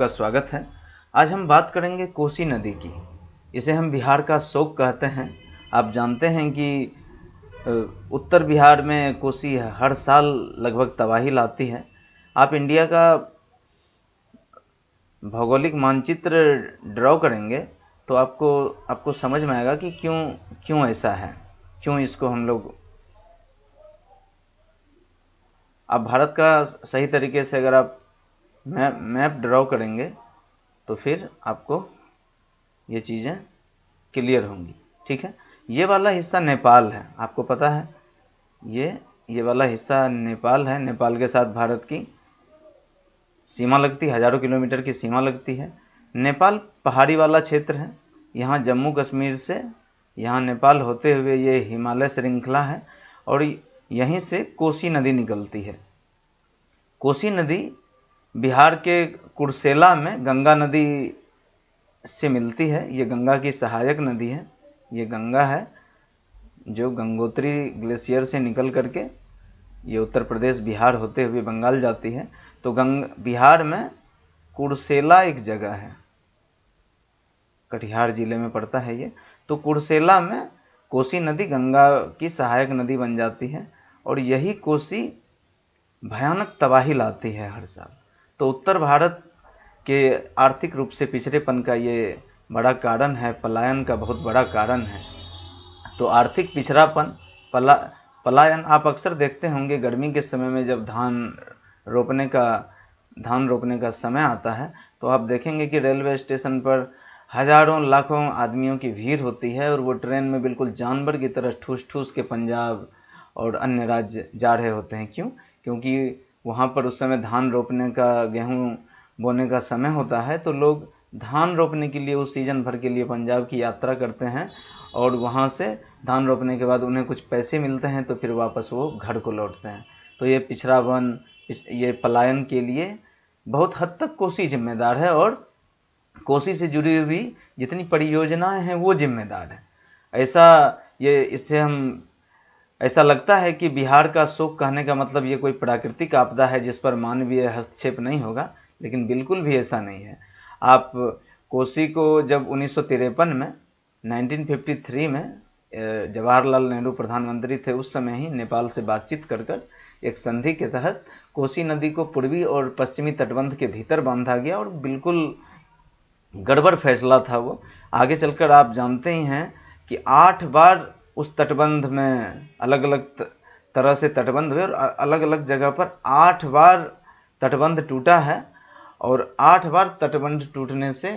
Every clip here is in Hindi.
का स्वागत है। आज हम बात करेंगे कोसी नदी की। इसे हम बिहार का शोक कहते हैं। आप जानते हैं कि उत्तर बिहार में कोसी हर साल लगभग तबाही लाती है। आप इंडिया का भौगोलिक मानचित्र ड्रॉ करेंगे तो आपको समझ में आएगा कि क्यों क्यों ऐसा है, क्यों इसको हम लोग। आप भारत का सही तरीके से अगर आप मैप ड्रॉ करेंगे तो फिर आपको ये चीज़ें क्लियर होंगी। ठीक है, ये वाला हिस्सा नेपाल है, आपको पता है। ये वाला हिस्सा नेपाल है। नेपाल के साथ भारत की सीमा लगती है, हजारों किलोमीटर की सीमा लगती है। नेपाल पहाड़ी वाला क्षेत्र है। यहाँ जम्मू कश्मीर से यहाँ नेपाल होते हुए ये हिमालय श्रृंखला है और यहीं से कोसी नदी निकलती है। कोसी नदी बिहार के कुर्सेला में गंगा नदी से मिलती है। ये गंगा की सहायक नदी है। ये गंगा है जो गंगोत्री ग्लेशियर से निकल करके ये उत्तर प्रदेश बिहार होते हुए बंगाल जाती है। तो बिहार में कुर्सेला एक जगह है, कटिहार जिले में पड़ता है ये। तो कुर्सेला में कोसी नदी गंगा की सहायक नदी बन जाती है और यही कोसी भयानक तबाही लाती है हर साल। तो उत्तर भारत के आर्थिक रूप से पिछड़ेपन का ये बड़ा कारण है, पलायन का बहुत बड़ा कारण है। तो आर्थिक पिछड़ापन, पलायन आप अक्सर देखते होंगे गर्मी के समय में जब धान रोपने का समय आता है तो आप देखेंगे कि रेलवे स्टेशन पर हजारों लाखों आदमियों की भीड़ होती है और वो ट्रेन में बिल्कुल जानवर की तरह ठूस ठूस के पंजाब और अन्य राज्य जा रहे होते हैं। क्यों? क्योंकि वहाँ पर उस समय धान रोपने का, गेहूँ बोने का समय होता है। तो लोग धान रोपने के लिए उस सीजन भर के लिए पंजाब की यात्रा करते हैं और वहाँ से धान रोपने के बाद उन्हें कुछ पैसे मिलते हैं तो फिर वापस वो घर को लौटते हैं। तो ये पिछड़ापन, ये पलायन के लिए बहुत हद तक कोसी जिम्मेदार है और कोसी से जुड़ी हुई जितनी परियोजनाएं हैं वो जिम्मेदार है। ऐसा लगता है कि बिहार का शोक कहने का मतलब ये कोई प्राकृतिक आपदा है जिस पर मानवीय हस्तक्षेप नहीं होगा, लेकिन बिल्कुल भी ऐसा नहीं है। आप कोसी को जब 1953 में 1953 में जवाहरलाल नेहरू प्रधानमंत्री थे, उस समय ही नेपाल से बातचीत कर एक संधि के तहत कोसी नदी को पूर्वी और पश्चिमी तटबंध के भीतर बांधा गया और बिल्कुल गड़बड़ फैसला था वो। आगे चलकर आप जानते ही हैं कि 8 बार उस तटबंध में अलग अलग तरह से तटबंध हुए और अलग अलग जगह पर 8 बार तटबंध टूटा है और 8 बार तटबंध टूटने से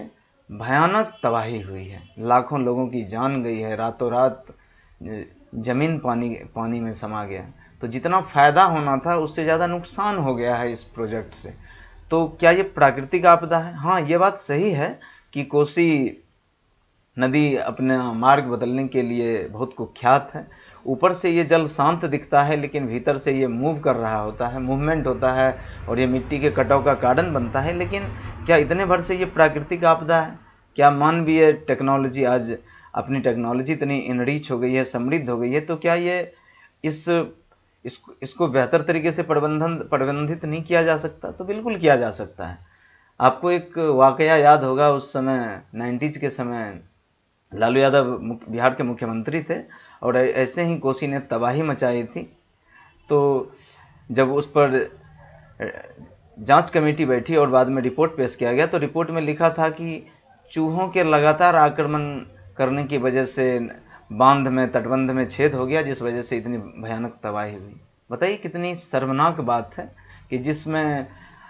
भयानक तबाही हुई है। लाखों लोगों की जान गई है, रातों रात जमीन पानी में समा गया। तो जितना फायदा होना था उससे ज़्यादा नुकसान हो गया है इस प्रोजेक्ट से। तो क्या ये प्राकृतिक आपदा है? हाँ, ये बात सही है कि कोसी नदी अपना मार्ग बदलने के लिए बहुत कुख्यात है। ऊपर से ये जल शांत दिखता है लेकिन भीतर से ये मूव कर रहा होता है, मूवमेंट होता है और ये मिट्टी के कटाव का कारण बनता है। लेकिन क्या इतने भर से ये प्राकृतिक आपदा है? क्या मानवीय टेक्नोलॉजी, आज अपनी टेक्नोलॉजी इतनी इनरीच हो गई है, समृद्ध हो गई है, तो क्या ये इसको बेहतर तरीके से प्रबंधित नहीं किया जा सकता? तो बिल्कुल किया जा सकता है। आपको एक वाकया याद होगा, उस समय 90s के समय लालू यादव बिहार के मुख्यमंत्री थे और ऐसे ही कोसी ने तबाही मचाई थी। तो जब उस पर जांच कमेटी बैठी और बाद में रिपोर्ट पेश किया गया तो रिपोर्ट में लिखा था कि चूहों के लगातार आक्रमण करने की वजह से बांध में, तटबंध में छेद हो गया, जिस वजह से इतनी भयानक तबाही हुई। बताइए कितनी शर्मनाक बात है कि जिसमें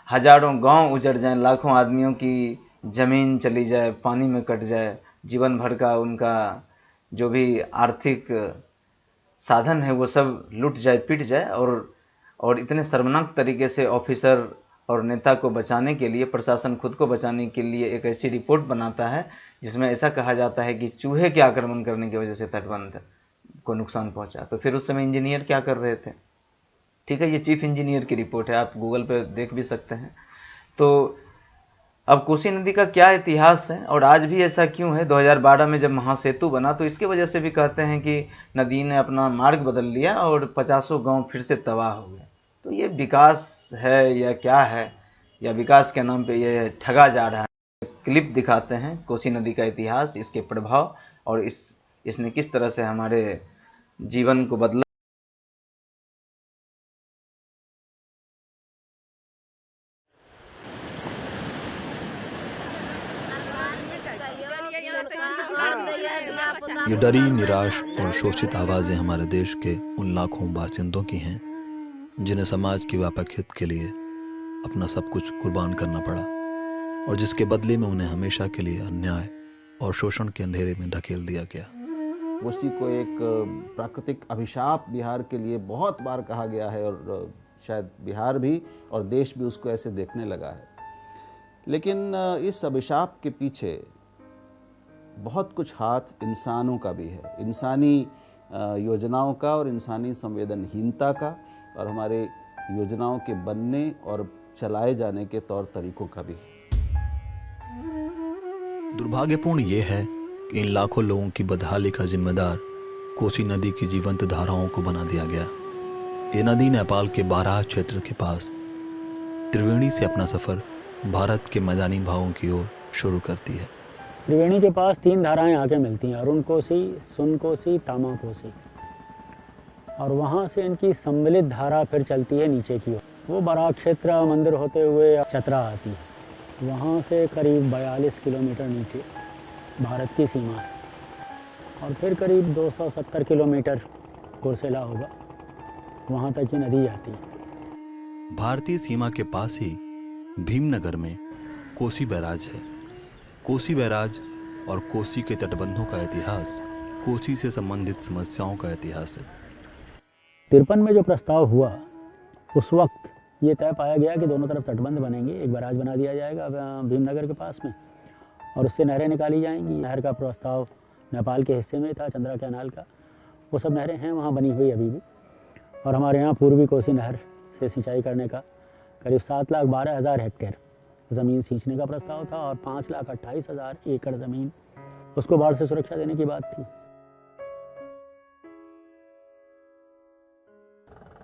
हजारों गांव उजड़ जाएं, लाखों आदमियों की जमीन चली जाए, पानी में कट जाए, जीवन भर का उनका जो भी आर्थिक साधन है वो सब लुट जाए, पिट जाए। और इतने शर्मनाक तरीके से ऑफिसर और नेता को बचाने के लिए, प्रशासन खुद को बचाने के लिए एक ऐसी रिपोर्ट बनाता है जिसमें ऐसा कहा जाता है कि चूहे के आक्रमण करने की वजह से तटबंध को नुकसान पहुंचा। तो फिर उस समय इंजीनियर क्या कर रहे थे? ठीक है, ये चीफ इंजीनियर की रिपोर्ट है, आप गूगल पे देख भी सकते हैं। तो अब कोसी नदी का क्या इतिहास है और आज भी ऐसा क्यों है? 2012 में जब महासेतु बना तो इसकी वजह से भी कहते हैं कि नदी ने अपना मार्ग बदल लिया और 50 गांव फिर से तबाह हो गए। तो ये विकास है या क्या है, या विकास के नाम पे ये ठगा जा रहा है। क्लिप दिखाते हैं कोसी नदी का इतिहास, इसके प्रभाव और इसने किस तरह से हमारे जीवन को बदला। ये डरी, निराश और शोषित आवाज़ें हमारे देश के उन लाखों बासिंदों की हैं जिन्हें समाज के व्यापक हित के लिए अपना सब कुछ कुर्बान करना पड़ा और जिसके बदले में उन्हें हमेशा के लिए अन्याय और शोषण के अंधेरे में ढकेल दिया गया। कोसी को एक प्राकृतिक अभिशाप बिहार के लिए बहुत बार कहा गया है और शायद बिहार भी और देश भी उसको ऐसे देखने लगा है। लेकिन इस अभिशाप के पीछे बहुत कुछ हाथ इंसानों का भी है, इंसानी योजनाओं का और इंसानी संवेदनहीनता का और हमारे योजनाओं के बनने और चलाए जाने के तौर तरीकों का भी। दुर्भाग्यपूर्ण ये है कि इन लाखों लोगों की बदहाली का जिम्मेदार कोसी नदी की जीवंत धाराओं को बना दिया गया। ये नदी नेपाल के बाराह क्षेत्र के पास त्रिवेणी से अपना सफर भारत के मैदानी भागों की ओर शुरू करती है। त्रिवेणी के पास 3 धाराएं आके मिलती हैं, अरुण कोसी, सुन कोसी, तामा कोसी, और वहाँ से इनकी सम्मिलित धारा फिर चलती है नीचे की ओर। वो बराह क्षेत्र मंदिर होते हुए चतरा आती है। वहाँ से करीब 42 किलोमीटर नीचे भारत की सीमा है और फिर करीब 270 किलोमीटर कुर्सेला होगा, वहाँ तक ये नदी जाती है। भारतीय सीमा के पास ही भीमनगर में कोसी बैराज है। कोसी बैराज और कोसी के तटबंधों का इतिहास कोसी से संबंधित समस्याओं का इतिहास है। 53 में जो प्रस्ताव हुआ उस वक्त ये तय पाया गया कि दोनों तरफ तटबंध बनेंगे, एक बैराज बना दिया जाएगा भीमनगर के पास में और उससे नहरें निकाली जाएंगी। नहर का प्रस्ताव नेपाल के हिस्से में था, चंद्रा कैनाल का। वो सब नहरें हैं वहाँ बनी हुई अभी भी। और हमारे यहाँ पूर्वी कोसी नहर से सिंचाई करने का करीब 7,12,000 हेक्टेयर ज़मीन सींचने का प्रस्ताव था और 5,28,000 एकड़ ज़मीन उसको बाढ़ से सुरक्षा देने की बात थी।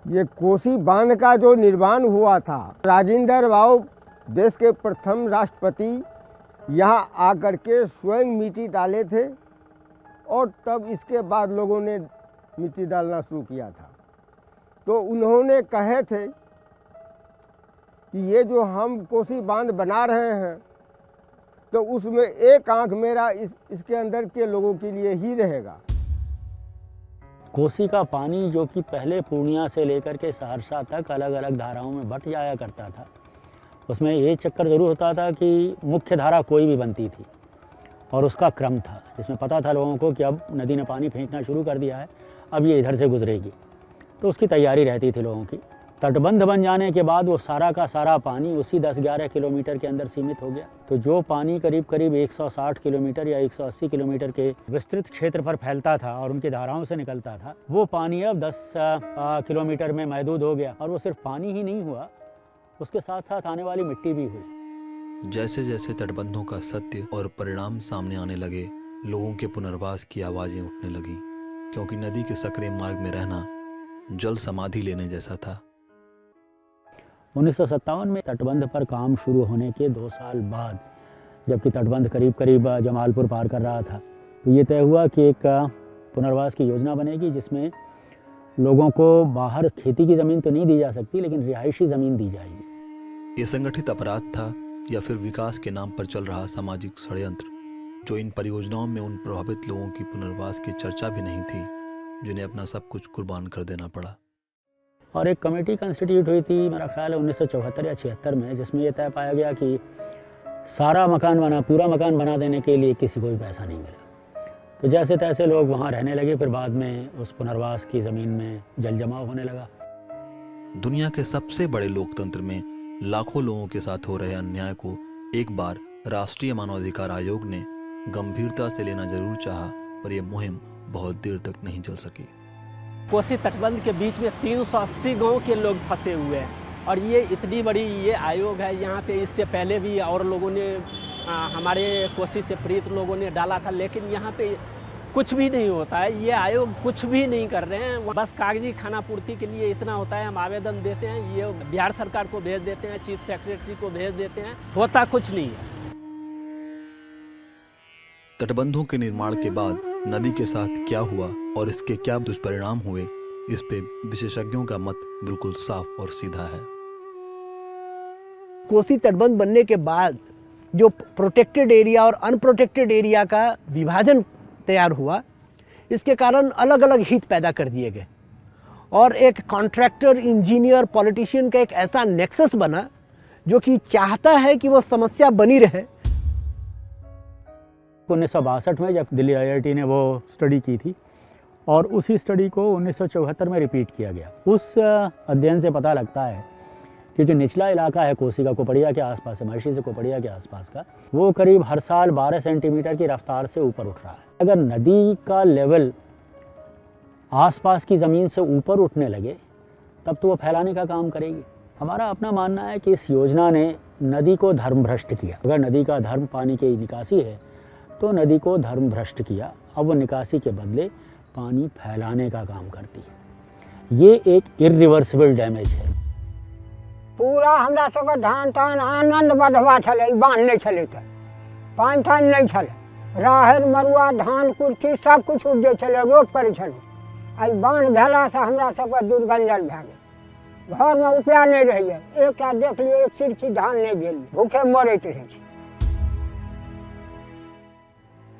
ये कोसी बांध का जो निर्माण हुआ था, राजेंद्र भाव देश के प्रथम राष्ट्रपति यहाँ आकर के स्वयं मिट्टी डाले थे और तब इसके बाद लोगों ने मिट्टी डालना शुरू किया था। तो उन्होंने कहे थे कि ये जो हम कोसी बांध बना रहे हैं तो उसमें एक आंख मेरा इसके अंदर के लोगों के लिए ही रहेगा। कोसी का पानी जो कि पहले पूर्णिया से लेकर के सहरसा तक अलग अलग धाराओं में बट जाया करता था, उसमें ये चक्कर ज़रूर होता था कि मुख्य धारा कोई भी बनती थी और उसका क्रम था जिसमें पता था लोगों को कि अब नदी ने पानी फेंकना शुरू कर दिया है, अब ये इधर से गुजरेगी, तो उसकी तैयारी रहती थी लोगों की। तटबंध बन जाने के बाद वो सारा का सारा पानी उसी 10-11 किलोमीटर के अंदर सीमित हो गया। तो जो पानी करीब करीब 160 किलोमीटर या 180 किलोमीटर के विस्तृत क्षेत्र पर फैलता था और उनकी धाराओं से निकलता था, वो पानी अब 10 किलोमीटर में महदूद हो गया। और वो सिर्फ पानी ही नहीं हुआ, उसके साथ साथ आने वाली मिट्टी भी हुई। जैसे जैसे तटबंधों का सत्य और परिणाम सामने आने लगे, लोगों के पुनर्वास की आवाज़ें उठने लगीं, क्योंकि नदी के सकरे मार्ग में रहना जल समाधि लेने जैसा था। 1957 में तटबंध पर काम शुरू होने के 2 साल बाद, जबकि तटबंध करीब करीब जमालपुर पार कर रहा था, तो ये तय हुआ कि एक पुनर्वास की योजना बनेगी जिसमें लोगों को बाहर खेती की ज़मीन तो नहीं दी जा सकती, लेकिन रिहायशी ज़मीन दी जाएगी। ये संगठित अपराध था या फिर विकास के नाम पर चल रहा सामाजिक षड्यंत्र, जो इन परियोजनाओं में उन प्रभावित लोगों की पुनर्वास की चर्चा भी नहीं थी, जिन्हें अपना सब कुछ कुर्बान कर देना पड़ा। और एक कमेटी कंस्टिट्यूट हुई थी, मेरा ख्याल है 1974 या 76 में, जिसमें यह तय पाया गया कि सारा पूरा मकान बना देने के लिए किसी को भी पैसा नहीं मिला। तो जैसे तैसे लोग वहाँ रहने लगे। फिर बाद में उस पुनर्वास की ज़मीन में जल जमाव होने लगा। दुनिया के सबसे बड़े लोकतंत्र में लाखों लोगों के साथ हो रहे अन्याय को एक बार राष्ट्रीय मानवाधिकार आयोग ने गंभीरता से लेना जरूर चाहा, पर यह मुहिम बहुत देर तक नहीं चल सकी। कोसी तटबंध के बीच में 380 गांव के लोग फंसे हुए हैं और ये इतनी बड़ी ये आयोग है। यहाँ पे इससे पहले भी और लोगों ने हमारे कोसी से प्रेरित लोगों ने डाला था, लेकिन यहाँ पे कुछ भी नहीं होता है। ये आयोग कुछ भी नहीं कर रहे हैं, बस कागजी खाना पूर्ति के लिए इतना होता है। हम आवेदन देते हैं, ये बिहार सरकार को भेज देते हैं, चीफ सेक्रेटरी को भेज देते हैं, होता कुछ नहीं है। तटबंधों के निर्माण के बाद नदी के साथ क्या हुआ और इसके क्या दुष्परिणाम हुए, इस पे विशेषज्ञों का मत बिल्कुल साफ और सीधा है। कोसी तटबंध बनने के बाद जो प्रोटेक्टेड एरिया और अनप्रोटेक्टेड एरिया का विभाजन तैयार हुआ, इसके कारण अलग अलग हित पैदा कर दिए गए और एक कॉन्ट्रैक्टर, इंजीनियर, पॉलिटिशियन का एक ऐसा नेक्सस बना जो कि चाहता है कि वो समस्या बनी रहे। 1962 में जब दिल्ली IIT ने वो स्टडी की थी और उसी स्टडी को 1974 में रिपीट किया गया। उस अध्ययन से पता लगता है कि जो निचला इलाका है कोसी का, कोपड़िया के आसपास से, महर्षि से कोपड़िया के आसपास का, वो करीब हर साल 12 सेंटीमीटर की रफ्तार से ऊपर उठ रहा है। अगर नदी का लेवल आसपास की ज़मीन से ऊपर उठने लगे तब तो वो फैलाने का काम करेगी। हमारा अपना मानना है कि इस योजना ने नदी को धर्म भ्रष्ट किया। अगर नदी का धर्म पानी की निकासी है तो नदी को धर्म भ्रष्ट किया। अब वो निकासी के बदले पानी फैलाने का काम करती है। ये एक इरिवर्सिबल डैमेज है। पूरा हमरा सबके धान तान आनंद बधवा छले, बांध नहीं छले तो पानी तान नहीं छले, राहर मरुआ धान कुर्थी सब कुछ उपजे छले, रोप करे छले। आई बांध भेला से हमरा सबके दुर्गंजन भए गेल, घर में उपाय नहीं रहिए। एक देख लियो, एक सिरकी धान नहीं भेल, भूखे मरैत रहे छे।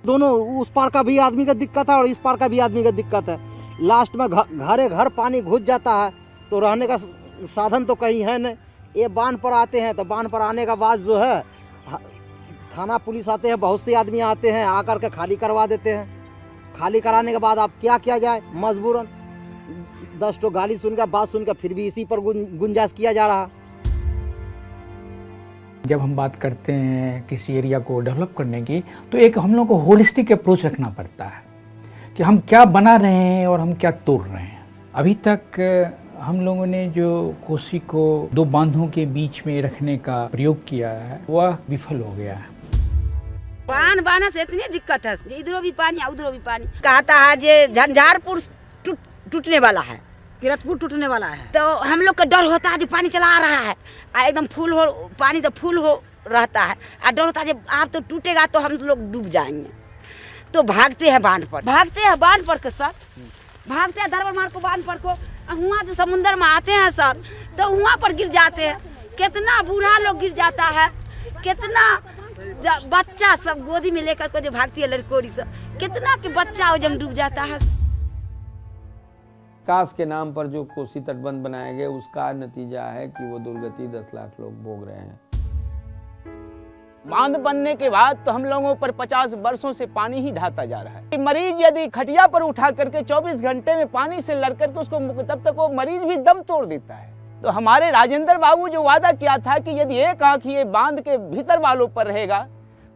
दोनों उस पार का भी आदमी का दिक्कत है और इस पार का भी आदमी का दिक्कत है। लास्ट में घरे घर पानी घुस जाता है तो रहने का साधन तो कहीं है नहीं। ये बांध पर आते हैं तो बांध पर आने का बाद जो है थाना पुलिस आते हैं, बहुत से आदमी आते हैं, आकर के खाली करवा देते हैं। खाली कराने के बाद आप क्या किया जाए, मजबूरन 10 तो गाली सुनकर, बात सुनकर, फिर भी इसी पर गुंजाइश किया जा रहा। जब हम बात करते हैं किसी एरिया को डेवलप करने की, तो एक हम लोग को होलिस्टिक अप्रोच रखना पड़ता है कि हम क्या बना रहे हैं और हम क्या तोड़ रहे हैं। अभी तक हम लोगों ने जो कोसी को 2 बांधों के बीच में रखने का प्रयोग किया है वह विफल हो गया है। बांध बांधने से इतनी दिक्कत है, इधरों भी पानी उधरों भी पानी। कहता है जे झंझारपुर टूटने वाला है, किरतपुर टूटने वाला है, तो हम लोग का डर होता है जो पानी चला रहा है, एकदम फुल हो पानी, तो फुल हो रहता है, और डर होता है जब आप तो टूटेगा तो हम लोग डूब जाएंगे। तो भागते हैं बांध पर, भागते हैं बांध पर के सर, भागते हैं दरबार मार्ग को, बांध पर को। वहाँ जो समुंदर में आते हैं सर, तो वहाँ पर गिर जाते हैं। कितना बूढ़ा लोग गिर जाता है, कितना बच्चा सब गोदी में लेकर को जो भागती है लड़कोरी सब, कितना के बच्चा जम डूब जाता है। विकास के नाम पर जो कोसी तटबंध बनाए गए, उसका नतीजा है कि वो दुर्गति 10 लाख लोग भोग रहे हैं। बांध बनने के बाद तो हम लोगों पर 50 वर्षों से पानी ही ढाता जा रहा है। मरीज यदि खटिया पर उठा करके 24 घंटे में पानी से लड़ करके उसको, तब तक वो मरीज भी दम तोड़ देता है। तो हमारे राजेंद्र बाबू जो वादा किया था कि यदि एक आंख ये बांध के भीतर वालों पर रहेगा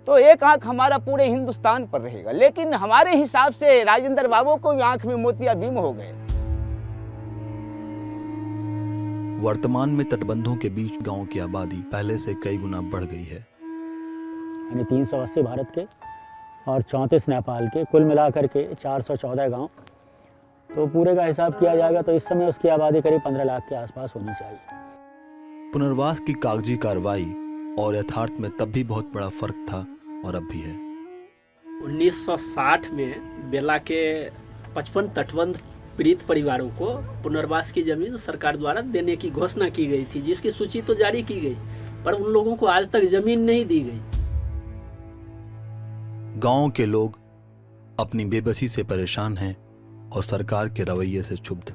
तो एक आंख हमारा पूरे हिंदुस्तान पर रहेगा, लेकिन हमारे हिसाब से राजेंद्र बाबू को आंख में मोतियाबिंद हो गए। वर्तमान में तटबंधों के बीच गांव की आबादी पहले से कई गुना बढ़ गई है। यानी 380 भारत के और 34 नेपाल के, कुल मिलाकर के 414 गांव। तो पूरे का हिसाब किया जाएगा तो इस समय उसकी आबादी करीब 15 लाख के आसपास होनी चाहिए। पुनर्वास की कागजी कार्रवाई और यथार्थ में तब भी बहुत बड़ा फर्क था और अब भी है। 1960 में बेला के 55 तटबंध पीड़ित परिवारों को पुनर्वास की जमीन सरकार द्वारा देने की घोषणा की गई थी, जिसकी सूची तो जारी की गई, पर उन लोगों को आज तक जमीन नहीं दी गई। गांव के लोग अपनी बेबसी से परेशान हैं और सरकार के रवैये से क्षुब्ध।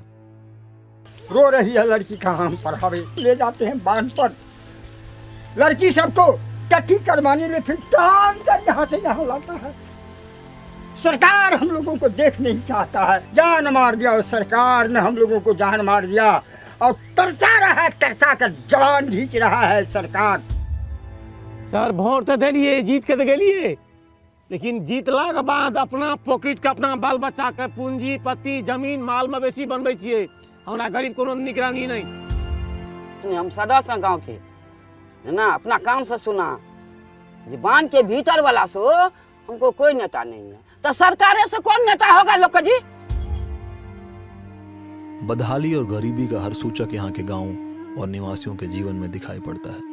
रो रही है लड़की का, हम पढ़ावे ले जाते हैं बांध पर, लड़की सबको टट्टी करवाने में फिर टांग कर यहाँ से यहाँ लाता है। सरकार हम लोगों को देख नहीं चाहता है, जान मार दिया उस सरकार ने, हम लोगों को जान मार दिया और तरसा रहा है, तरसा कर जवान खींच रहा है सरकार। सर वोट तो दे लिए, जीत के तो गए, लेकिन जीतला के बाद अपना पॉकेट के, अपना बाल बच्चा के पूंजीपति जमीन माल मवेशी बनबे छिए, हमरा गरीब कोनो निगरानी नहीं। हम सदस्य गांव के है ना, अपना काम से सुना, बांध के भीतर वाला सो हमको कोई नेता नहीं है। तो सरकारें से कौन नेता होगा लोग जी? बदहाली और गरीबी का हर सूचक यहाँ के गांव और निवासियों के जीवन में दिखाई पड़ता है।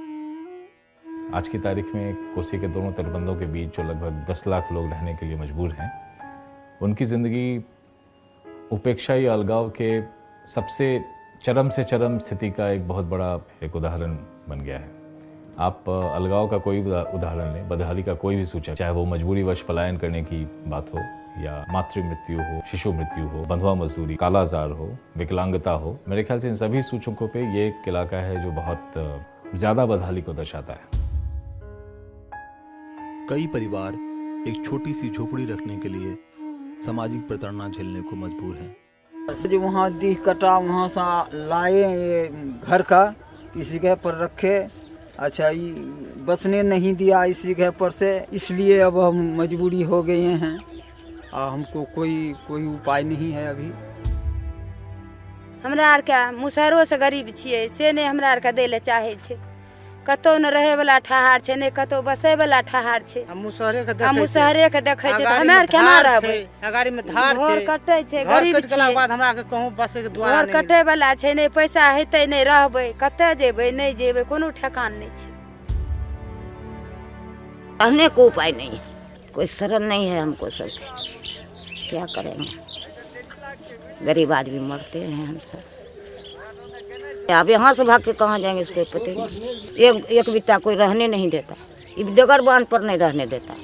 आज की तारीख में कोसी के दोनों तटबंधों के बीच जो लगभग 10 लाख लोग रहने के लिए मजबूर हैं, उनकी ज़िंदगी उपेक्षा या अलगाव के सबसे चरम से चरम स्थिति का एक बहुत बड़ा उदाहरण बन गया है। आप अलगाव का कोई उदाहरण लें, बदहाली का कोई भी सूचक, चाहे वो मजबूरीवश पलायन करने की बात हो या मातृ मृत्यु हो, शिशु मृत्यु हो, बंधुआ मजदूरी, कालाजार हो, विकलांगता हो, मेरे ख्याल से इन सभी सूचकों पे ये एक इलाका है जो बहुत ज़्यादा बदहाली को दर्शाता है। कई परिवार एक छोटी सी झोपड़ी रखने के लिए सामाजिक प्रताड़ना झेलने को मजबूर हैं। जो वहाँ दीह कटा, वहाँ से लाए ये घर का, इसी के पर रखे, अच्छा ये बसने नहीं दिया इसी के पर से, इसलिए अब हम मजबूरी हो गए हैं। हमको कोई उपाय नहीं है अभी। हमरा आर के मुसहरो से गरीब छियै, से नहीं हमरा आर के दै ले चाहे छे। कतौ न रहे वाला ठहार छे, ने कतौ बसे वाला ठहार छे। हम मुसहरे के देखे छे, त हमरा आर केना रहबै? गाड़ी में धार छे, घर कटै छे, गरीब छियै। घर बाद हमरा के कहूं बसे के द्वारा घर कटै वाला छे, ने पैसा हेतै, ने रहबै, कतै जेबै, नहीं जेबै, कोनो ठेकान नहीं छे। रहने को उपाय नहीं है, कोई शरण नहीं है हमको सब, क्या करेंगे? गरीब आदमी मरते हैं हम सब। अब यहाँ से भाग के कहाँ जाएंगे इसको पता नहीं। एक बित्ता कोई रहने नहीं देता, डगर बांध पर नहीं रहने देता।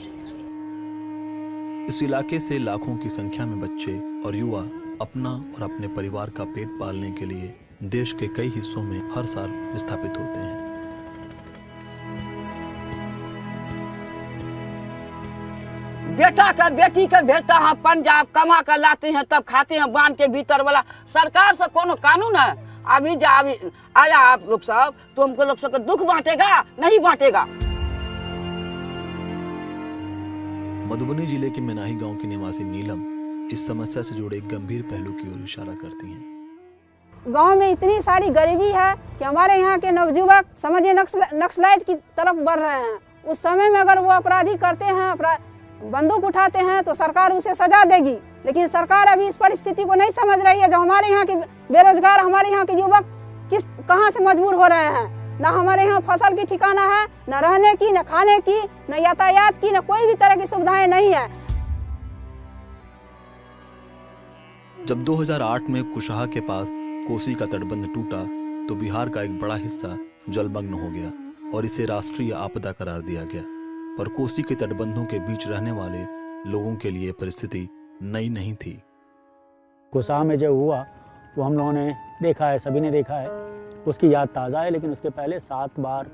इस इलाके से लाखों की संख्या में बच्चे और युवा अपना और अपने परिवार का पेट पालने के लिए देश के कई हिस्सों में हर साल विस्थापित होते हैं। बेटा का बेटी का भेजता है पंजाब, कमा कर लाते हैं तब खाते हैं बांध के भीतर वाला। सरकार से कोनो कानून है? अभी आया आप लोग सब, तो हमको लोग सबको दुख बांटेगा? नहीं बांटेगा। मधुबनी जिले के मेनाही गांव की निवासी नीलम इस समस्या से जुड़े एक गंभीर पहलू की ओर इशारा करती हैं। गांव में इतनी सारी गरीबी है कि हमारे यहाँ के नवयुवक समझिए नक्सलाइट की तरफ बढ़ रहे हैं। उस समय में अगर वो अपराधी करते हैं, बंदूक उठाते हैं, तो सरकार उसे सजा देगी। लेकिन सरकार अभी इस परिस्थिति को नहीं समझ रही है। जो हमारे यहाँ के बेरोजगार, हमारे यहाँ के युवक कहाँ से मजबूर हो रहे हैं। ना हमारे यहाँ फसल की ठिकाना है, न रहने की, न खाने की, न यातायात की, न कोई भी तरह की सुविधाएं नहीं है। जब 2008 में कुशहा के पास कोसी का तटबंध टूटा तो बिहार का एक बड़ा हिस्सा जलमग्न हो गया और इसे राष्ट्रीय आपदा करार दिया गया। पर कोसी के तटबंधों के बीच रहने वाले लोगों के लिए परिस्थिति नई नहीं थी। कुशहा में जो हुआ वो हम लोगों ने देखा है, सभी ने देखा है, उसकी याद ताज़ा है। लेकिन उसके पहले 7 बार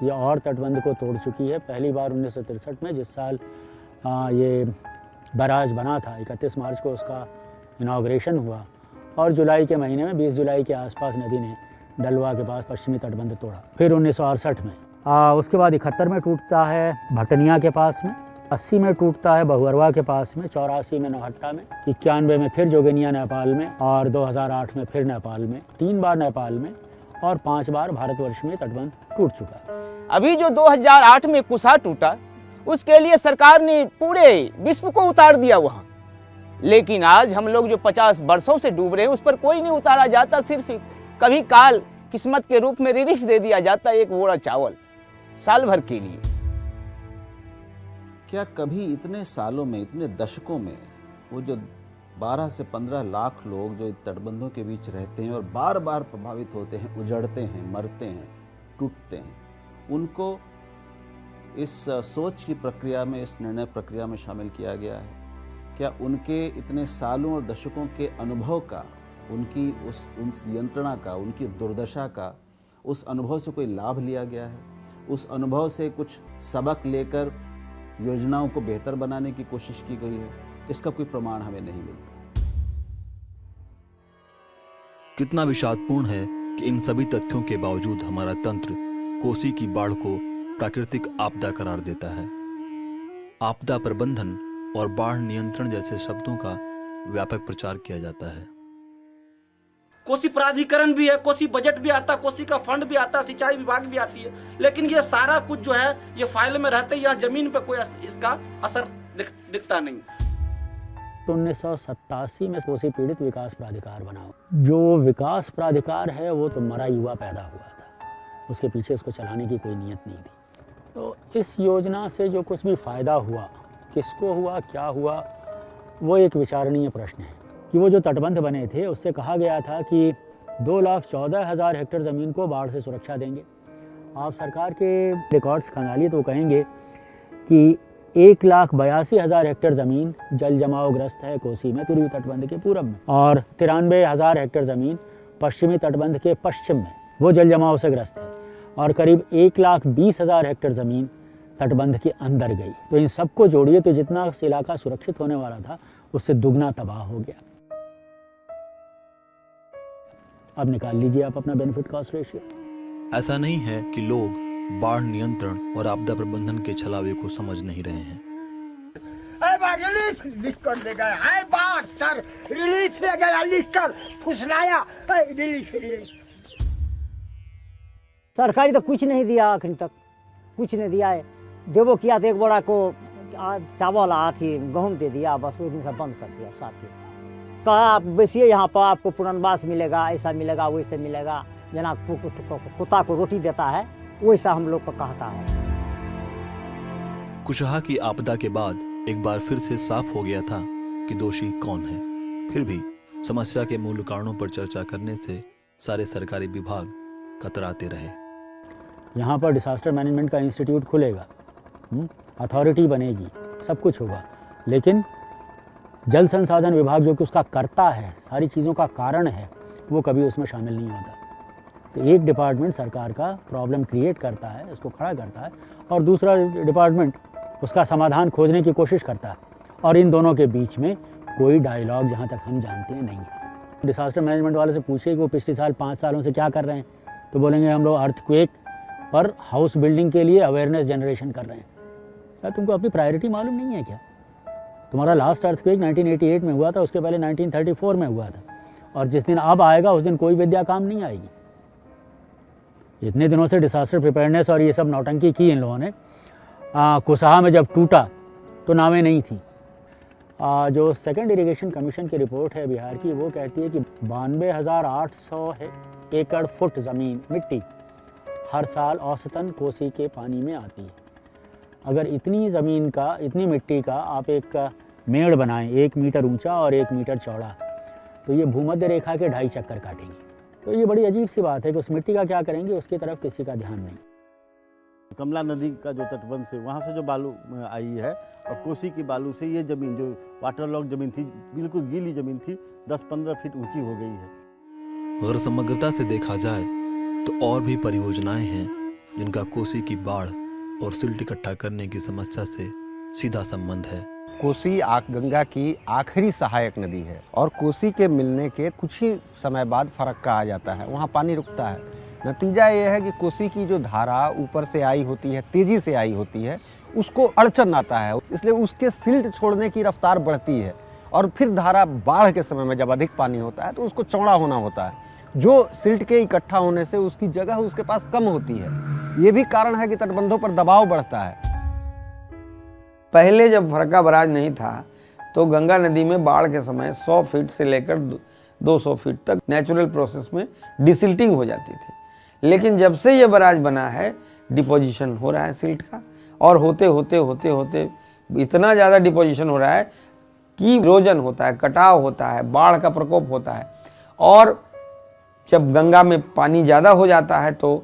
ये और तटबंध को तोड़ चुकी है। पहली बार 1963 में, जिस साल ये बैराज बना था, 31 मार्च को उसका इनाग्रेशन हुआ, और जुलाई के महीने में 20 जुलाई के आसपास नदी ने डलवा के पास पश्चिमी तटबंध तोड़ा। फिर 1968 में, उसके बाद 71 में टूटता है भटनिया के पास में, 80 में टूटता है बहुअरवा के पास में, 84 में नौहट्टा में, 91 में फिर जोगिनिया नेपाल में, और 2008 में फिर नेपाल में, 3 बार नेपाल में, और 5 बार भारतवर्ष में तटबंध टूट चुका है। अभी जो 2008 में कुशहा टूटा, उसके लिए सरकार ने पूरे विश्व को उतार दिया वहाँ। लेकिन आज हम लोग जो 50 वर्षों से डूब रहे हैं, उस पर कोई नहीं उतारा जाता। सिर्फ कभी काल किस्मत के रूप में रिलीफ दे दिया जाता है, एक बोरा चावल साल भर के लिए। क्या कभी इतने सालों में, इतने दशकों में, वो जो 12 से 15 लाख लोग जो तटबंधों के बीच रहते हैं और बार बार प्रभावित होते हैं, उजड़ते हैं, मरते हैं, टूटते हैं, उनको इस सोच की प्रक्रिया में, इस निर्णय प्रक्रिया में शामिल किया गया है? क्या उनके इतने सालों और दशकों के अनुभव का, उनकी उस यंत्रणा का, उनकी दुर्दशा का, उस अनुभव से कोई लाभ लिया गया है? उस अनुभव से कुछ सबक लेकर योजनाओं को बेहतर बनाने की कोशिश की गई है? इसका कोई प्रमाण हमें नहीं मिलता। कितना विषादपूर्ण है कि इन सभी तथ्यों के बावजूद हमारा तंत्र कोसी की बाढ़ को प्राकृतिक आपदा करार देता है। आपदा प्रबंधन और बाढ़ नियंत्रण जैसे शब्दों का व्यापक प्रचार किया जाता है। कोसी प्राधिकरण भी है, कोसी बजट भी आता, कोसी का फंड भी आता, सिंचाई विभाग भी आती है, लेकिन ये सारा कुछ जो है ये फाइल में रहते, या जमीन पे कोई इसका असर दिखता नहीं। तो 1987 में कोसी पीड़ित विकास प्राधिकार बना। जो विकास प्राधिकार है वो तो मरा युवा पैदा हुआ था, उसके पीछे उसको चलाने की कोई नीयत नहीं थी। तो इस योजना से जो कुछ भी फ़ायदा हुआ, किसको हुआ, क्या हुआ, वो एक विचारणीय प्रश्न है। कि वो जो तटबंध बने थे उससे कहा गया था कि 2,14,000 हेक्टेयर ज़मीन को बाढ़ से सुरक्षा देंगे। आप सरकार के रिकॉर्ड्स खंगालिए तो कहेंगे कि 1,82,000 हेक्टेयर ज़मीन जल जमाव ग्रस्त है कोसी में, पूर्वी तटबंध के पूरब में, और 93,000 हेक्टेयर ज़मीन पश्चिमी तटबंध के पश्चिम में, वो जल जमाव से ग्रस्त है, और करीब 1,20,000 हेक्टेयर ज़मीन तटबंध के अंदर गई। तो इन सबको जोड़िए तो जितना इलाका सुरक्षित होने वाला था उससे दुगना तबाह हो गया। अब निकाल लीजिए आप अपना बेनिफिट कॉस्ट रेशियो। ऐसा नहीं है कि लोग बाढ़ नियंत्रण और आपदा प्रबंधन के छलावे को समझ नहीं रहे हैं। रिलीफ लिख कर ले गया है, बात सर रिलीफ ले गया, लिख कर फुसलाया, रिलीफ। सरकारी तो कुछ नहीं दिया, आखिर तक कुछ नहीं दिया है। देवो किया तो एक बड़ा को चावल आती गेहूँ दे दिया, बस वो दिन से बंद कर दिया। साथ ही कहा आप बैसिए यहाँ पर, आपको पुनर्वास मिलेगा, ऐसा मिलेगा, वैसे मिलेगा, जना कुत्ता को रोटी देता है वैसा हम लोग को कहता है। कुशहा की आपदा के बाद एक बार फिर से साफ हो गया था कि दोषी कौन है। फिर भी समस्या के मूल कारणों पर चर्चा करने से सारे सरकारी विभाग कतराते रहे। यहाँ पर डिसास्टर मैनेजमेंट का इंस्टीट्यूट खुलेगा, अथॉरिटी बनेगी, सब कुछ होगा, लेकिन जल संसाधन विभाग जो कि उसका कर्ता है, सारी चीज़ों का कारण है, वो कभी उसमें शामिल नहीं होता। तो एक डिपार्टमेंट सरकार का प्रॉब्लम क्रिएट करता है, उसको खड़ा करता है, और दूसरा डिपार्टमेंट उसका समाधान खोजने की कोशिश करता है, और इन दोनों के बीच में कोई डायलॉग जहाँ तक हम जानते हैं नहीं है। डिसास्टर मैनेजमेंट वाले से पूछिए कि वो पिछले साल 5 सालों से क्या कर रहे हैं, तो बोलेंगे हम लोग अर्थक्वेक पर हाउस बिल्डिंग के लिए अवेयरनेस जनरेशन कर रहे हैं। क्या तुमको अपनी प्रायोरिटी मालूम नहीं है क्या? तुम्हारा लास्ट अर्थक्वेक 1988 में हुआ था, उसके पहले 1934 में हुआ था, और जिस दिन अब आएगा उस दिन कोई विद्या काम नहीं आएगी। इतने दिनों से डिसास्टर प्रिपेयरनेस और ये सब नौटंकी की इन लोगों ने। कुशहा में जब टूटा तो नावें नहीं थी। जो सेकंड इरिगेशन कमीशन की रिपोर्ट है बिहार की, वो कहती है कि 92,800 एकड़ फुट ज़मीन मिट्टी हर साल औसतन कोसी के पानी में आती है। अगर इतनी ज़मीन का, इतनी मिट्टी का आप एक मेड़ बनाएं 1 मीटर ऊंचा और 1 मीटर चौड़ा, तो ये भूमध्य रेखा के 2.5 चक्कर काटेंगे। तो ये बड़ी अजीब सी बात है कि उस मिट्टी का क्या करेंगे, उसकी तरफ किसी का ध्यान नहीं। कमला नदी का जो तटबंध से वहाँ से जो बालू आई है, और कोसी की बालू से ये ज़मीन जो वाटर लॉक ज़मीन थी, बिल्कुल गीली ज़मीन थी, 10-15 फीट ऊंची हो गई है। अगर समग्रता से देखा जाए तो और भी परियोजनाएं हैं जिनका कोसी की बाढ़ और सिल्ट इकट्ठा करने की समस्या से सीधा संबंध है। कोसी गंगा की आखिरी सहायक नदी है, और कोसी के मिलने के कुछ ही समय बाद फरक्का आ जाता है, वहाँ पानी रुकता है। नतीजा ये है कि कोसी की जो धारा ऊपर से आई होती है, तेजी से आई होती है, उसको अड़चन आता है, इसलिए उसके सिल्ट छोड़ने की रफ्तार बढ़ती है, और फिर धारा बाढ़ के समय में जब अधिक पानी होता है तो उसको चौड़ा होना होता है, जो सिल्ट के इकट्ठा होने से उसकी जगह उसके पास कम होती है। ये भी कारण है कि तटबंधों पर दबाव बढ़ता है। पहले जब फरक्का बराज नहीं था तो गंगा नदी में बाढ़ के समय 100 फीट से लेकर 200 फीट तक नेचुरल प्रोसेस में डिसिल्टिंग हो जाती थी। लेकिन जब से ये बराज बना है, डिपोजिशन हो रहा है सिल्ट का, और होते होते इतना ज़्यादा डिपोजिशन हो रहा है कि इरोजन होता है, कटाव होता है, बाढ़ का प्रकोप होता है, और जब गंगा में पानी ज़्यादा हो जाता है तो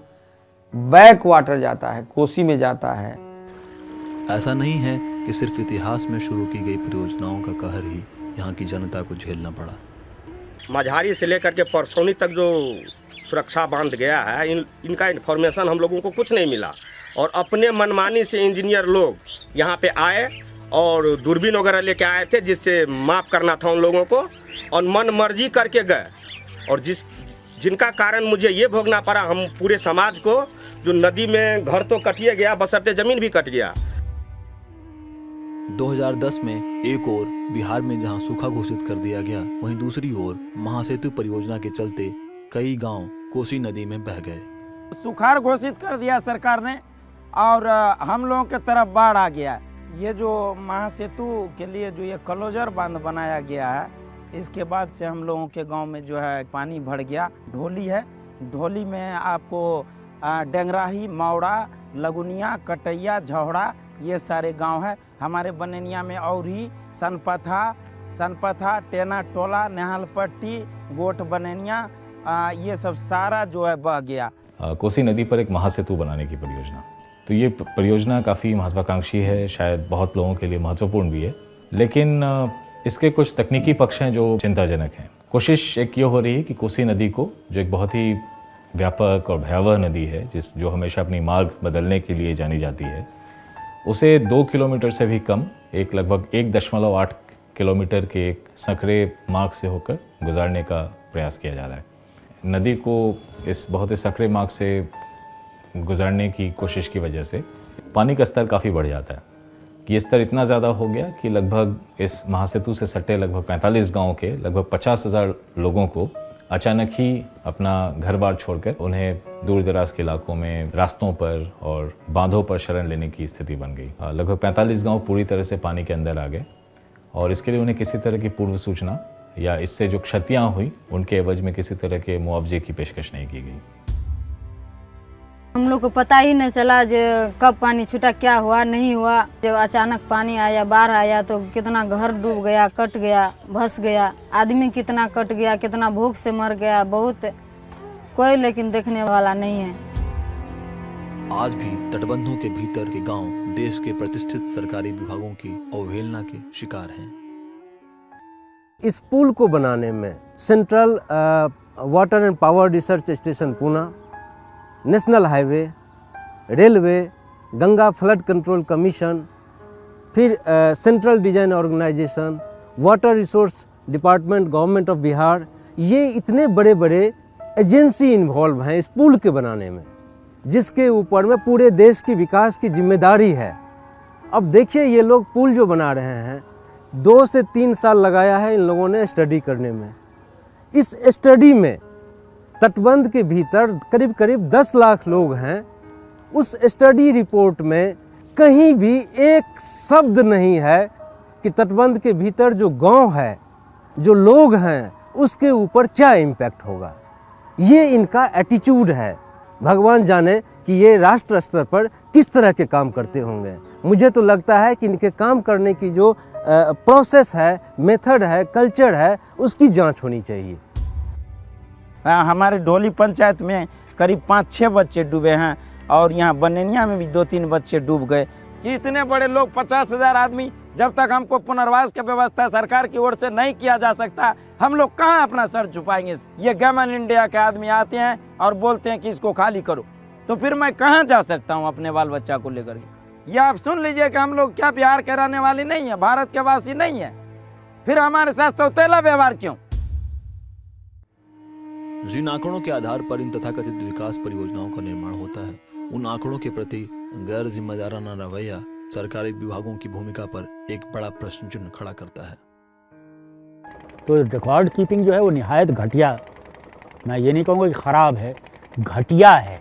बैक वाटर जाता है, कोसी में जाता है। ऐसा नहीं है कि सिर्फ इतिहास में शुरू की गई परियोजनाओं का कहर ही यहाँ की जनता को झेलना पड़ा। मझारी से लेकर के परसौनी तक जो सुरक्षा बांध गया है, इनका इन्फॉर्मेशन हम लोगों को कुछ नहीं मिला, और अपने मनमानी से इंजीनियर लोग यहाँ पे आए और दूरबीन वगैरह लेके आए थे जिससे माप करना था उन लोगों को, और मन मर्जी करके गए, और जिनका कारण मुझे ये भोगना पड़ा, हम पूरे समाज को, जो नदी में घर तो कटिए गया, बशर्ते जमीन भी कट गया। 2010 में एक ओर बिहार में जहां सूखा घोषित कर दिया गया, वहीं दूसरी ओर महासेतु परियोजना के चलते कई गांव कोसी नदी में बह गए। सुखाड़ घोषित कर दिया सरकार ने, और हम लोगों के तरफ बाढ़ आ गया। ये जो महासेतु के लिए जो ये क्लोजर बांध बनाया गया है, इसके बाद से हम लोगों के गांव में जो है पानी भर गया। ढोली है, ढोली में आपको डेंगराही, मावड़ा, लगुनिया, कटैया, झौड़ा ये सारे गांव है। हमारे बनेनिया में औरी, सनपथा, टेना टोला, नेहालपट्टी, गोट बनेनिया, ये सब सारा जो है बह गया। कोसी नदी पर एक महासेतु बनाने की परियोजना, तो ये परियोजना काफ़ी महत्वाकांक्षी है, शायद बहुत लोगों के लिए महत्वपूर्ण भी है, लेकिन इसके कुछ तकनीकी पक्ष हैं जो चिंताजनक हैं। कोशिश एक ये हो रही है कि कोसी नदी को, जो एक बहुत ही व्यापक और भयावह नदी है, जो हमेशा अपनी मार्ग बदलने के लिए जानी जाती है, उसे 2 किलोमीटर से भी कम, एक लगभग 1.8 किलोमीटर के एक संकरे मार्ग से होकर गुजारने का प्रयास किया जा रहा है। नदी को इस बहुत ही संकरे मार्ग से गुजारने की कोशिश की वजह से पानी का स्तर काफ़ी बढ़ जाता है कि ये स्तर इतना ज़्यादा हो गया कि लगभग इस महासेतु से सटे लगभग 45 गाँव के लगभग 50,000 लोगों को अचानक ही अपना घर बार छोड़कर उन्हें दूर दराज के इलाकों में रास्तों पर और बांधों पर शरण लेने की स्थिति बन गई। लगभग 45 गांव पूरी तरह से पानी के अंदर आ गए और इसके लिए उन्हें किसी तरह की पूर्व सूचना या इससे जो क्षतियां हुई उनके एवज में किसी तरह के मुआवजे की पेशकश नहीं की गई। हम लोग को पता ही नहीं चला जो कब पानी छूटा, क्या हुआ नहीं हुआ। जब अचानक पानी आया, बाढ़ आया तो कितना घर डूब गया, कट गया, भस गया, आदमी कितना कट गया, कितना भूख से मर गया, बहुत कोई लेकिन देखने वाला नहीं है। आज भी तटबंधों के भीतर के गांव देश के प्रतिष्ठित सरकारी विभागों की अवहेलना के शिकार हैं। इस पुल को बनाने में central water and power research station Poona, national highway, railway, Ganga flood control commission, फिर central design organisation, water resource department, government of Bihar, ये इतने बड़े बड़े एजेंसी इन्वॉल्व हैं इस पुल के बनाने में, जिसके ऊपर में पूरे देश की विकास की जिम्मेदारी है। अब देखिए ये लोग पुल जो बना रहे हैं, 2 से 3 साल लगाया है इन लोगों ने स्टडी करने में। इस स्टडी में तटबंध के भीतर करीब करीब 10 लाख लोग हैं। उस स्टडी रिपोर्ट में कहीं भी एक शब्द नहीं है कि तटबंध के भीतर जो गांव है, जो लोग हैं, उसके ऊपर क्या इम्पैक्ट होगा। ये इनका एटीट्यूड है। भगवान जाने कि ये राष्ट्र स्तर पर किस तरह के काम करते होंगे। मुझे तो लगता है कि इनके काम करने की जो प्रोसेस है, मेथड है, कल्चर है, उसकी जांच होनी चाहिए। हमारे ढोली पंचायत में करीब 5-6 बच्चे डूबे हैं और यहाँ बनेनिया में भी 2-3 बच्चे डूब गए। कि इतने बड़े लोग 50,000 आदमी, जब तक हमको पुनर्वास की व्यवस्था सरकार की ओर से नहीं किया जा सकता, हम लोग कहाँ अपना सर छुपाएंगे। ये गवर्नमेंट इंडिया के आदमी आते हैं और बोलते हैं कि इसको खाली करो, तो फिर मैं कहाँ जा सकता हूँ अपने बाल बच्चा को लेकर के। ये आप सुन लीजिए कि हम लोग क्या बिहार के रहने वाले नहीं है, भारत के वासी नहीं है, फिर हमारे साथ सौतेला व्यवहार क्यों। जिन आंकड़ों के आधार पर इन तथाकथित विकास परियोजनाओं का निर्माण होता है, उन आंकड़ों के प्रति गैर जिम्मेदाराना रवैया सरकारी विभागों की भूमिका पर एक बड़ा प्रश्न चिन्ह खड़ा करता है। तो रिकॉर्ड कीपिंग जो है वो निहायत घटिया, मैं ये नहीं कहूँगा कि खराब है, घटिया है,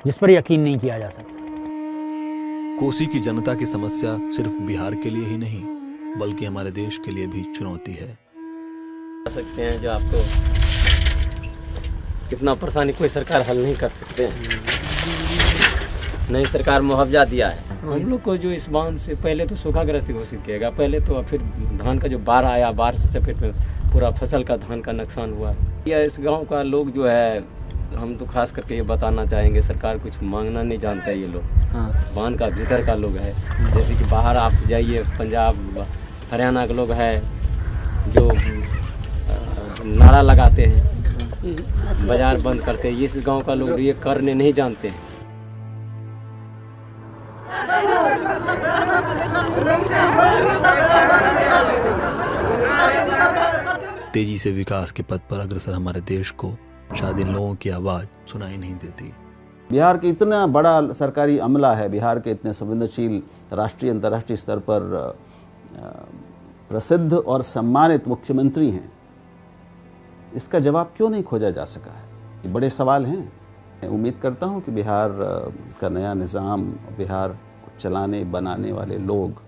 जिस पर यकीन नहीं किया जा सकता। कोसी की जनता की समस्या सिर्फ बिहार के लिए ही नहीं, बल्कि हमारे देश के लिए भी चुनौती है। सकते हैं जो आपको कितना परेशानी कोई सरकार हल नहीं कर सकते हैं। नई सरकार मुआवजा दिया है हम लोग को, जो इस बांध से पहले तो सूखाग्रस्त घोषित किएगा पहले तो, फिर धान का जो बाढ़ आया, बाढ़ से चपेट में पूरा फसल का धान का नुकसान हुआ। या इस गांव का लोग जो है, हम तो खास करके ये बताना चाहेंगे, सरकार कुछ मांगना नहीं जानता है ये लोग। हाँ, बांध का भीतर का लोग है, जैसे कि बाहर आप जाइए पंजाब हरियाणा के लोग है जो नारा लगाते हैं, बाजार बंद करते हैं। इस गांव का लोग ये करने नहीं जानते हैं। तेजी से विकास के पथ पर अग्रसर हमारे देश को शायद इन लोगों की आवाज सुनाई नहीं देती। बिहार के इतना बड़ा सरकारी अमला है, बिहार के इतने संवेदनशील राष्ट्रीय अंतर्राष्ट्रीय स्तर पर प्रसिद्ध और सम्मानित मुख्यमंत्री हैं, इसका जवाब क्यों नहीं खोजा जा सका है? ये बड़े सवाल हैं। उम्मीद करता हूं कि बिहार का नया निज़ाम, बिहार को चलाने बनाने वाले लोग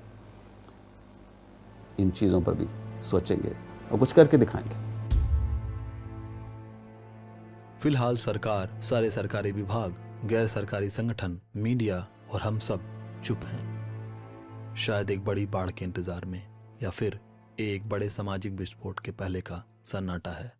इन चीज़ों पर भी सोचेंगे और कुछ करके दिखाएंगे। फिलहाल सरकार, सारे सरकारी विभाग, गैर सरकारी संगठन, मीडिया और हम सब चुप हैं। शायद एक बड़ी बाढ़ के इंतजार में या फिर एक बड़े सामाजिक विस्फोट के पहले का सन्नाटा है।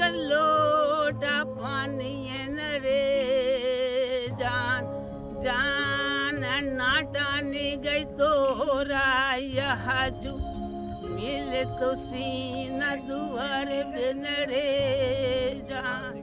लोटा पानी रे जान जान नाटानी गई तोरा यहाजू मिले तो सीना दुआरे बिन रे जान।